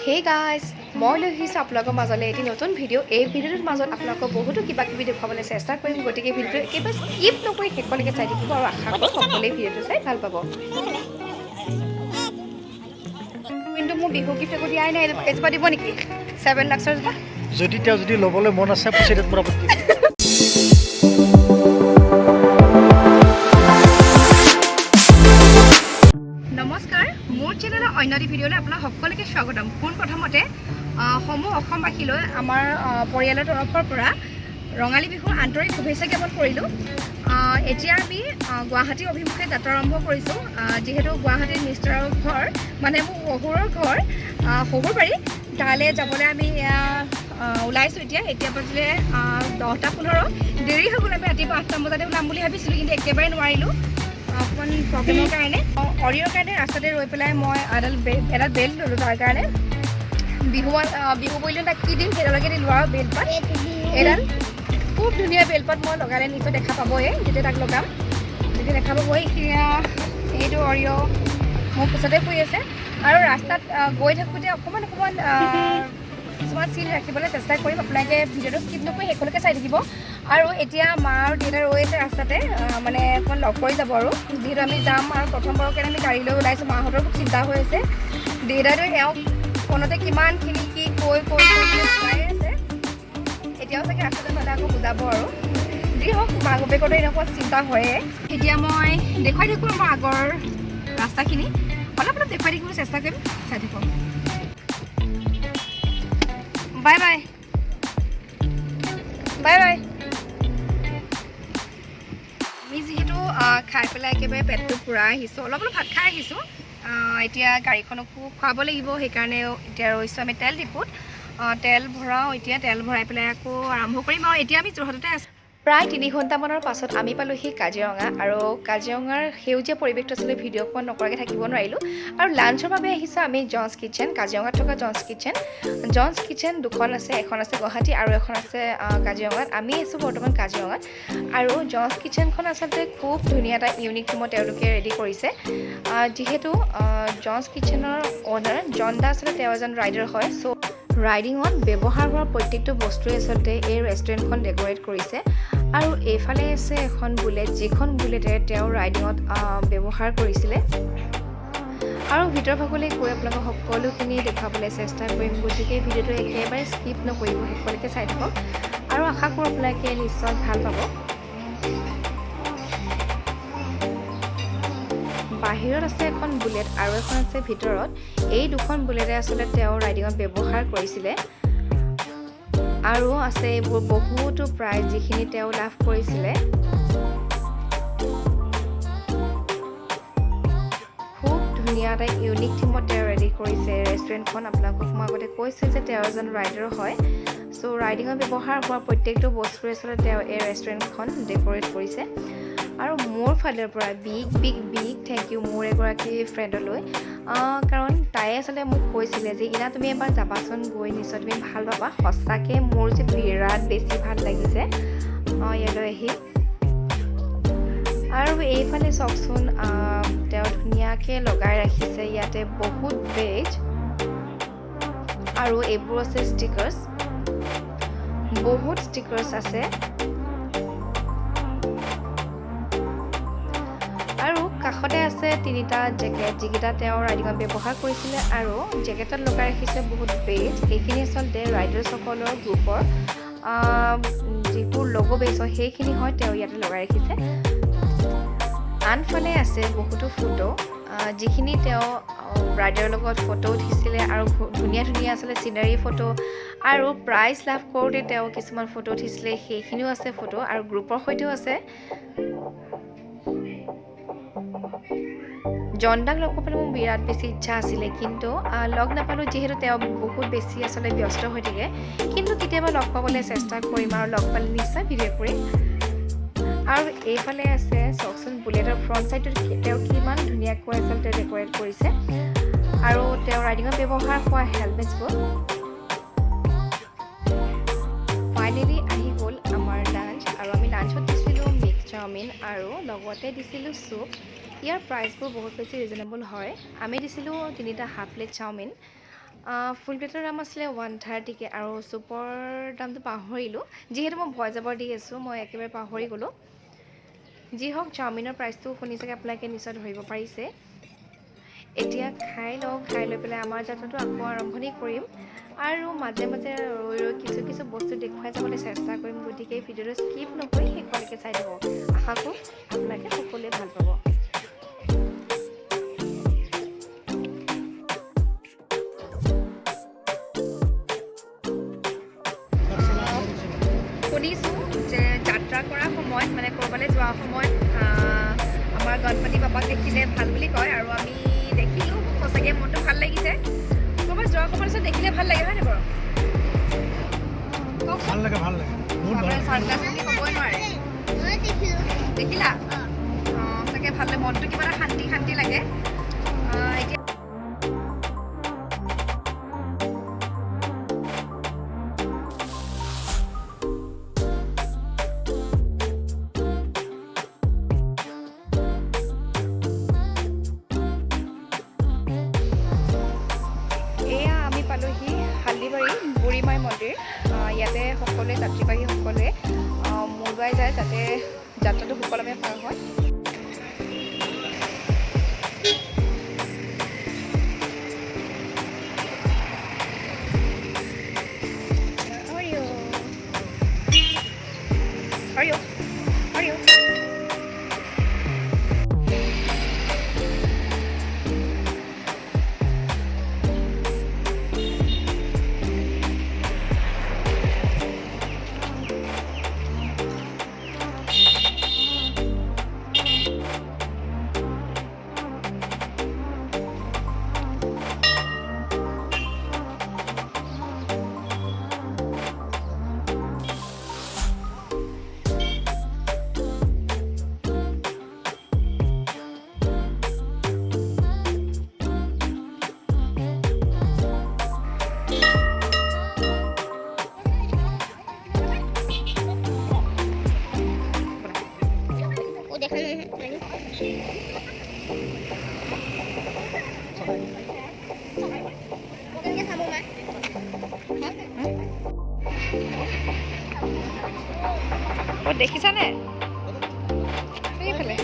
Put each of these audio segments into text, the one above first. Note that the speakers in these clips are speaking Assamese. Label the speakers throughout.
Speaker 1: Hey guys, মই লৈ আহিছোঁ আপোনালোকৰ মাজলৈ এটি নতুন ভিডিঅ'। এই ভিডিঅ'টোৰ মাজত আপোনালোকক বহুতো কিবা-কিবি দেখুৱাবলৈ চেষ্টা কৰিম, গতিকে ভিডিঅ'টো একেবাৰে স্কিপ নকৰি শেষলৈকে চাই থাকিব আৰু আশা কৰোঁ সকলোৱে ভিডিঅ'টো চাই ভাল পাব। কিন্তু মোৰ বিহু গিফ্ট একো দিয়াই নাই, এজোপা দিব নেকি 7 লাখৰ জোপা?
Speaker 2: যদি ল'বলৈ মন আছে পইচাত মোৰ আপত্তি নাই।
Speaker 1: নমস্কাৰ, মোৰ চেনেলৰ অন্য এটি ভিডিঅ'লৈ আপোনাক সকলোকে স্বাগতম। পোনপ্ৰথমতে সমূহ অসমবাসীলৈ আমাৰ পৰিয়ালৰ তৰফৰ পৰা ৰঙালী বিহুৰ আন্তৰিক শুভেচ্ছা জ্ঞাপন কৰিলোঁ। এতিয়া আমি গুৱাহাটী অভিমুখে যাত্ৰা আৰম্ভ কৰিছোঁ। যিহেতু গুৱাহাটীৰ মিষ্টাৰৰ ঘৰ মানে মোৰ শহুৰৰ ঘৰ শহুৰবাৰী, তালৈ যাবলৈ আমি ওলাইছোঁ। এতিয়া বাজিলে 10:15। দেৰি হৈ গ'ল। আমি ৰাতিপুৱা 8টা বজাতে ওলাম বুলি ভাবিছিলোঁ, কিন্তু একেবাৰে নোৱাৰিলোঁ অকণমান প্ৰব্লেমৰ কাৰণে। অৰিঅ'ৰ কাৰণে ৰাস্তাতে ৰৈ পেলাই মই এডাল বেল্ট ল'লোঁ। তাৰ কাৰণে বিহু বুলিলে তাক কি দিম সেইডালকে দিলোঁ আৰু বেলপাত। এডাল খুব ধুনীয়া বেলপাত মই লগালে নিশ্চয় দেখা পাবই, যেতিয়া তাক লগাম তেতিয়া দেখা পাবই। এইটো অৰিঅ' মোৰ পিছতে শুই আছে আৰু ৰাস্তাত গৈ থাকোঁতে অকণমান কিছুমান চিন ৰাখিবলৈ চেষ্টা কৰিম। আপোনালোকে ভিডিঅ'টো স্কিপ নকৰি শেষলৈকে চাই থাকিব। আৰু এতিয়া মা আৰু দেউতা ৰৈ আছে ৰাস্তাতে, মানে অকণমান লগ কৰি যাব আৰু যিহেতু আমি যাম আৰু প্ৰথমবাৰৰ কাৰণে আমি গাড়ী লৈ ওলাইছোঁ। মাহঁতৰ খুব চিন্তা হৈ আছে। দেউতাইতো এওঁক ফোনতে কিমানখিনি কি কৈ চাই আছে। এতিয়াও চাগে ৰাস্তাতে পালে আকৌ বুজাব আৰু যি হওক, মাক বাপেকতো এনেকুৱা চিন্তা হয়ে। এতিয়া মই দেখুৱাই থাকোঁ আমাৰ আগৰ ৰাস্তাখিনি, অলপ দেখুৱাই থাকিবলৈ চেষ্টা কৰিম। চাই থাকোঁ। Bye bye bye bye. আমি যিহেতু খাই পেলাই একেবাৰে পেটটো পূৰা আহিছোঁ, অলপ ভাত খাই আহিছোঁ। এতিয়া গাড়ীখনকো খুৱাব লাগিব, সেইকাৰণে এতিয়া ৰৈছোঁ আমি তেল ডিপুত। তেল ভৰাওঁ। এতিয়া তেল ভৰাই পেলাই আকৌ আৰম্ভ কৰিম। আৰু এতিয়া আমি যোৰহাটতে আছোঁ। প্ৰায় 3 ঘণ্টামানৰ পাছত আমি পালোঁহি কাজিৰঙা। আৰু কাজিৰঙাৰ সেউজীয়া পৰিৱেশটো আচলতে ভিডিঅ' অকণ নকৰাকৈ থাকিব নোৱাৰিলোঁ। আৰু লাঞ্চৰ বাবে আহিছোঁ আমি জনছ কিটচেন, কাজিৰঙাত থকা জনছ কিটচেন দুখন আছে, এখন আছে গুৱাহাটী আৰু এখন আছে কাজিৰঙাত। আমি আছোঁ বৰ্তমান কাজিৰঙাত। আৰু জনছ কিটচেনখন আচলতে খুব ধুনীয়া এটা ইউনিক থিমত তেওঁলোকে ৰেডি কৰিছে। যিহেতু জনছ কিটচেনৰ অ'নাৰ জন দা আচলতে তেওঁ এজন ৰাইডাৰ হয়। চ' ৰাইডিঙত ব্যৱহাৰ হোৱা প্ৰত্যেকটো বস্তুৱে আচলতে এই ৰেষ্টুৰেণ্টখন ডেক'ৰেট কৰিছে। আৰু এইফালে আছে এখন বুলেট, যিখন বুলেটেৰে তেওঁ ৰাইডিঙত ব্যৱহাৰ কৰিছিলে। আৰু ভিতৰ ভাগলৈ গৈ আপোনালোকক সকলোখিনি দেখুৱাবলৈ চেষ্টা কৰিম, গতিকে ভিডিঅ'টো একেবাৰে স্কিপ নকৰিব, শেষলৈকে চাই থাকক আৰু আশা কৰোঁ আপোনালোকে নিশ্চয় ভাল পাব। বাহিৰত আছে এখন বুলেট আৰু এখন আছে ভিতৰত। এই দুখন বুলেটে আচলতে তেওঁ ৰাইডিঙত ব্যৱহাৰ কৰিছিলে। আৰু আছে এইবোৰ বহুতো প্ৰাইজ যিখিনি তেওঁ লাভ কৰিছিলে। খুব ধুনীয়া এটা ইউনিক থিমত তেওঁ ৰেডি কৰিছে ৰেষ্টুৰেণ্টখন। আপোনালোকক মই আগতে কৈছোঁ যে তেওঁ এজন ৰাইডাৰ হয়। চ' ৰাইডিঙত ব্যৱহাৰ হোৱা প্ৰত্যেকটো বস্তুৰে আচলতে তেওঁ এই ৰেষ্টুৰেণ্টখন ডেক'ৰেট কৰিছে। আৰু মোৰ ফালৰ পৰা বিগ থেংক ইউ মোৰ এগৰাকী ফ্ৰেণ্ডলৈ, কাৰণ তাই আচলতে মোক কৈছিলে যে ইনা তুমি এবাৰ যাবাচোন, গৈ নিশ্চয় তুমি ভাল পাবা। সঁচাকৈ মোৰ যে বিৰাট বেছি ভাল লাগিছে ইয়ালৈ আহি। আৰু এইফালে চাওকচোন, তেওঁ ধুনীয়াকৈ লগাই ৰাখিছে ইয়াতে বহুত বেজ। আৰু এইবোৰ আছে ষ্টিকাৰ্ছ, বহুত ষ্টিকাৰ্ছ আছে। আৰু কাষতে আছে 3টা জেকেট, যিকেইটা তেওঁ ৰাইডিঙত ব্যৱহাৰ কৰিছিলে। আৰু জেকেটত লগাই ৰাখিছে বহুত বেজ। এইখিনি আচলতে ৰাইডাৰ্ছসকলৰ গ্ৰুপৰ যিবোৰ লগো বেজ হয় সেইখিনি হয় তেওঁ ইয়াতে লগাই ৰাখিছে। আনফালে আছে বহুতো ফটো, যিখিনি তেওঁ ৰাইডাৰৰ লগত ফটো উঠিছিলে। আৰু ধুনীয়া আচলতে চিনাৰী ফটো আৰু প্ৰাইজ লাভ কৰোঁতে তেওঁ কিছুমান ফটো উঠিছিলে, সেইখিনিও আছে ফটো। আৰু গ্ৰুপৰ সৈতেও আছে। জনদাক লগ পাবলৈ মোৰ বিৰাট বেছি ইচ্ছা আছিলে, কিন্তু লগ নাপালোঁ যিহেতু তেওঁ বহুত বেছি আচলতে ব্যস্ত হৈ থাকে। কিন্তু কেতিয়াবা লগ পাবলৈ চেষ্টা কৰিম আৰু লগ পালে নিশ্চয় ভিডিঅ' কৰিম। আৰু এইফালে আছে চাওকচোন বুলেটৰ ফ্ৰণ্ট ছাইডটোত তেওঁ কিমান ধুনীয়াকৈ আচলতে ডেক'ৰেট কৰিছে। আৰু তেওঁ ৰাইডিঙত ব্যৱহাৰ হোৱা হেলমেটছবোৰ। ফাইনেলি আহি গ'ল আমাৰ লাঞ্চ। আৰু আমি লাঞ্চত দিছিলোঁ মিক্স চাওমিন আৰু লগতে দিছিলোঁ চুপ। ইয়াৰ প্ৰাইচবোৰ বহুত বেছি ৰিজনেবল হয়। আমি দিছিলোঁ 3টা হাফ প্লেট চাওমিন ফুল প্লেটৰ দাম আছিলে 130কৈ আৰু চুপৰ দামটো পাহৰিলোঁ। যিহেতু মই ভয় জাবৰ দি আছোঁ, মই একেবাৰে পাহৰি গ'লোঁ। যি হওক, চাওমিনৰ প্ৰাইচটো শুনি চাগে আপোনালোকে নিশ্চয় ধৰিব পাৰিছে। এতিয়া খাই লওঁ, খাই লৈ পেলাই আমাৰ যাত্ৰাটো আকৌ আৰম্ভণি কৰিম আৰু মাজে মাজে ৰৈ কিছু বস্তু দেখুৱাই যাবলৈ চেষ্টা কৰিম। গতিকে ভিডিঅ'টো স্কিপ নকৰি শেষলৈকে চাই দিব। আশা কৰোঁ আপোনালোকে সকলোৱে ভাল পাব। শুনিছোঁ যে যাত্ৰা কৰাৰ সময়ত মানে ক'ৰবালৈ যোৱাৰ সময়ত আমাৰ গণপতি বাবাক দেখিলে ভাল বুলি কয়, আৰু আমি দেখিলোঁ। সঁচাকৈ মনটো ভাল লাগিছে। ক'ৰবাত যোৱাৰ সময়ত দেখিলে ভাল লাগে, হয়নে বাৰু?
Speaker 2: ভাল লাগে, ভাল লাগে, বহুত ভাল লাগে।
Speaker 1: চানগ্লাছ বুলি ক'বই নোৱাৰে। দেখিলা? সঁচাকৈ ভাল লাগে, মনটো কিবা এটা শান্তি শান্তি লাগে। এতিয়া আমি পালোহি হালদিবাৰী বুঢ়ীমাই মন্দিৰ। ইয়াতে সকলোৱে যাত্ৰীবাহী সকলোৱে মূৰদুৱাই যায়, যাতে যাত্ৰাটো সুকলমে পাৰ হয়। দেখিছানে? সেইফালে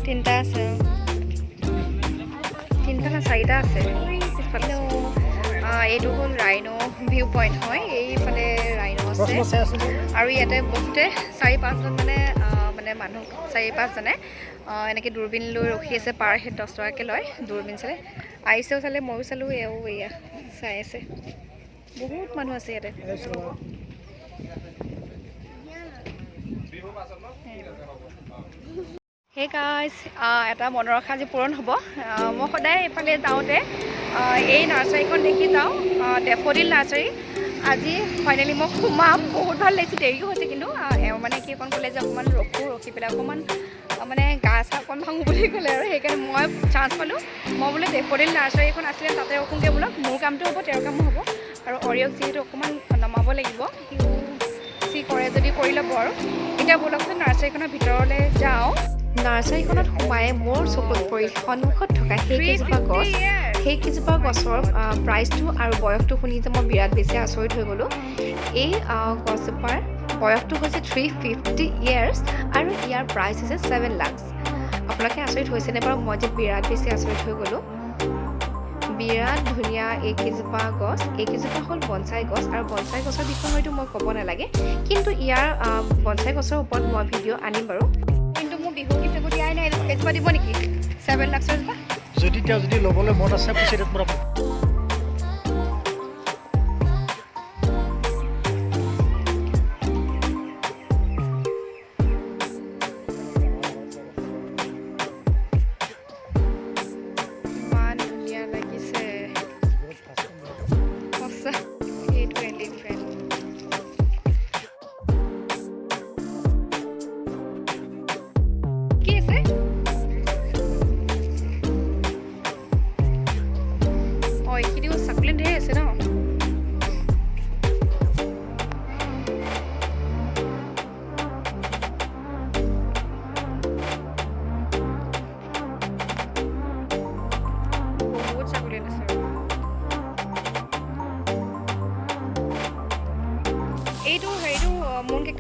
Speaker 1: তিনিটা আছে, তিনিটা না চাৰিটা আছে। এইটো হ'ল ৰাইনো ভিউ পইণ্ট হয়। এইফালে ৰাইনো আছে আৰু ইয়াতে বহুতে 4-5জন মানে মানুহ 4-5জনে এনেকৈ দূৰবীণ লৈ ৰখি আছে। পাৰ হেড 10 টকাকৈ লয় দূৰবীণ চালে। আহিছেও চালে, ময়ো চালোঁ। এয়া চাই আছে, বহুত মানুহ আছে ইয়াতে। হে গাইজ, এটা মনৰ আশা আজি পূৰণ হ'ব। মই সদায় এইফালে যাওঁতে এই নাৰ্চাৰীখন দেখি যাওঁ, ডেফোডিল নাৰ্চাৰী। আজি ফাইনেলি মই সোমাম। বহুত ভাল লাগিছে, দেৰিও হৈছে কিন্তু। এওঁ মানে কি অকণ ক'লে যে অকণমান ৰখি পেলাই অকণমান মানে গা চা অকণ ভাঙো বুলি ক'লে, আৰু সেইকাৰণে মই চান্স পালোঁ। মই বোলে ডেফোডিল নাৰ্চাৰী এখন আছিলে, তাতে ৰখোঁগৈ বোলক। মোৰ কামটো হ'ব, তেওঁৰ কামো হ'ব। আৰু অৰিয়ক যিহেতু অকণমান নমাব লাগিব, সি কৰে যদি কৰি ল'ব। আৰু এতিয়া বোলকচোন নাৰ্চাৰীখনৰ ভিতৰলৈ যাওঁ। নাৰ্চাৰীখনত সোমাই মোৰ চকুত পৰিল সন্মুখত থকা সেইকেইজোপা গছ। সেইকেইজোপা গছৰ প্ৰাইচটো আৰু বয়সটো শুনি যে মই বিৰাট বেছি আচৰিত হৈ গ'লোঁ। এই গছজোপাৰ বয়সটো হৈছে 350 years আৰু ইয়াৰ প্ৰাইচ হৈছে 7 lakhs। আপোনালোকে আচৰিত হৈছেনে বাৰু? মই যে বিৰাট বেছি আচৰিত হৈ গ'লোঁ। বিৰাট ধুনীয়া এইকেইজোপা গছ। এইকেইজোপা হ'ল বনচাই গছ, আৰু বনচাই গছৰ বিষয়ে হয়তো মই ক'ব নালাগে, কিন্তু ইয়াৰ বনচাই গছৰ ওপৰত মই ভিডিঅ' আনিম বাৰু। কিন্তু মোৰ বিহু গিফ্ট একো দিয়াই নাই। এজোপা দিব নেকি 7 lakhsৰ এজোপা?
Speaker 2: যদি ল'বলৈ মন আছে, পইচাটো মোৰ
Speaker 1: ইমান ধুনীয়া লাগিছে সঁচা। এইটো এলিফেণ্ট। কি আছে?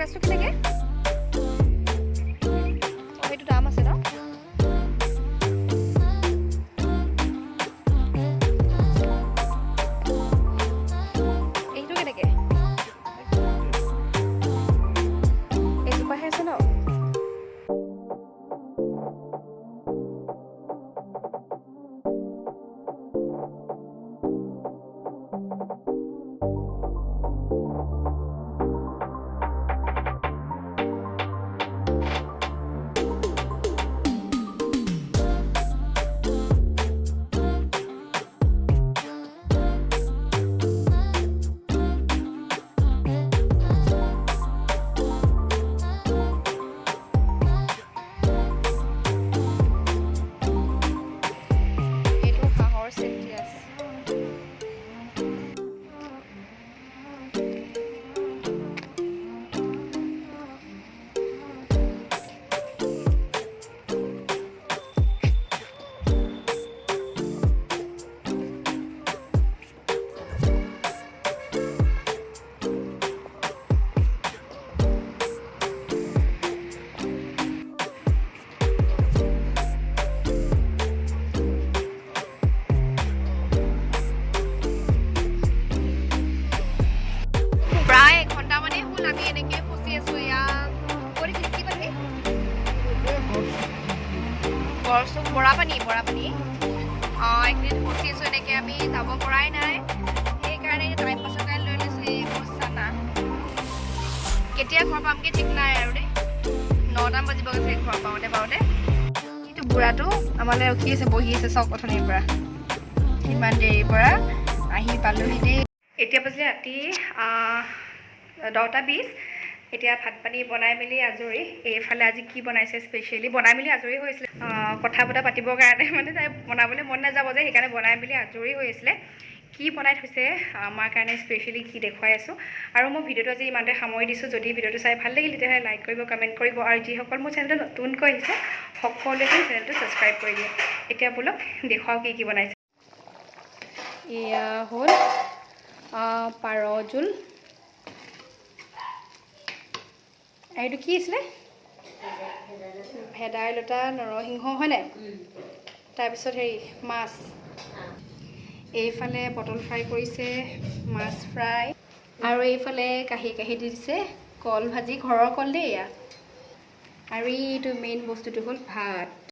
Speaker 1: ক্ৰাছটো কেনেকৈ সেইটো দাম আছে ন এইটো কেনেকৈ এজোপাহে আছে ন প্ৰায় এঘণ্টামানেই হ'ল আমি এনেকৈ ফচি আছোঁ ইয়াত কৰি কি পানী গড়চুক বৰা পানী এইখিনিত ফচি আছোঁ এনেকৈ আমি যাব পৰাই নাই সেইকাৰণে টাইম পাছৰ কাৰণে লৈ লৈছোঁ এই চানা কেতিয়া ঘৰ পামগৈ ঠিক নাই আৰু দেই 9টা বাজিব গৈছে ঘৰ পাওঁতে কিন্তু বুঢ়াটো আমালৈ ৰখি আছে বহি আছে চক অথনিৰ পৰা কিমান দেৰিৰ পৰা আহি পালোহি দেই এতিয়া বাজিলে ৰাতি 10:20 এতিয়া ভাত পানী বনাই মেলি আজৰি এইফালে আজি কি বনাইছে স্পেচিয়েলি বনাই মেলি আজৰি হৈছিলে কথা বতৰা পাতিবৰ কাৰণে মানে তাই বনাবলৈ মন নাযাব যে সেইকাৰণে বনাই মেলি আজৰি হৈ আছিলে কি বনাই থৈছে আমাৰ কাৰণে স্পেচিয়েলি কি দেখুৱাই আছোঁ আৰু মই ভিডিঅ'টো আজি ইমানতে সামৰি দিছোঁ যদি ভিডিঅ'টো চাই ভাল লাগিল তেতিয়াহ'লে লাইক কৰিব কমেণ্ট কৰিব আৰু যিসকল মোৰ চেনেলটো নতুনকৈ আহিছে সকলোৱে চেনেলটো ছাবস্ক্ৰাইব কৰি দিয়ে এতিয়া বোলক দেখুৱাওঁ কি বনাইছে এয়া হ'ল পাৰ জোল এইটো কি আছিলে ভেদাইলতা নৰসিংহ হয়নে তাৰপিছত হেৰি মাছ এইফালে পটল ফ্ৰাই কৰিছে মাছ ফ্ৰাই আৰু এইফালে কাঢ়ি দি দিছে কল ভাজি ঘৰৰ কল দেই এয়া আৰু এইটো মেইন বস্তুটো হ'ল ভাত